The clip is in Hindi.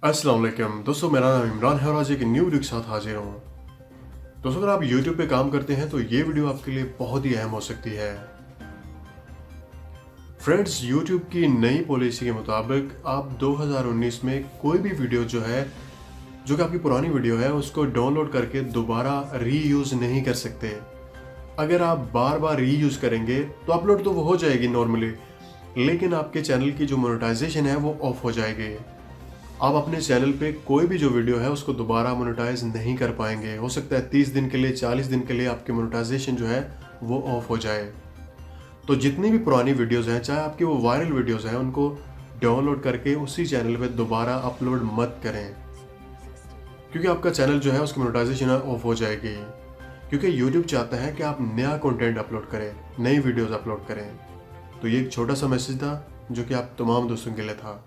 अस्सलाम वालेकुम दोस्तों, मेरा नाम इमरान है और आज एक न्यू वीडियो के साथ हाजिर हूँ। दोस्तों, अगर आप YouTube पे काम करते हैं तो ये वीडियो आपके लिए बहुत ही अहम हो सकती है। फ्रेंड्स, YouTube की नई पॉलिसी के मुताबिक आप 2019 में कोई भी वीडियो जो कि आपकी पुरानी वीडियो है उसको डाउनलोड करके दोबारा रीयूज़ नहीं कर सकते। अगर आप बार बार रीयूज़ करेंगे तो अपलोड तो वो हो जाएगी नॉर्मली, लेकिन आपके चैनल की जो मोनेटाइजेशन है वो ऑफ हो जाएगी। आप अपने चैनल पे कोई भी जो वीडियो है उसको दोबारा मोनेटाइज नहीं कर पाएंगे। हो सकता है 30 दिन के लिए, 40 दिन के लिए आपकी मोनेटाइजेशन जो है वो ऑफ हो जाए। तो जितनी भी पुरानी वीडियोस हैं, चाहे आपकी वो वायरल वीडियोस हैं, उनको डाउनलोड करके उसी चैनल पे दोबारा अपलोड मत करें, क्योंकि आपका चैनल जो है उसकी मोनेटाइजेशन ऑफ हो जाएगी। क्योंकि यूट्यूब चाहता है कि आप नया कंटेंट अपलोड करें, नई वीडियोस अपलोड करें। तो ये एक छोटा सा मैसेज था जो कि आप तमाम दोस्तों के लिए था।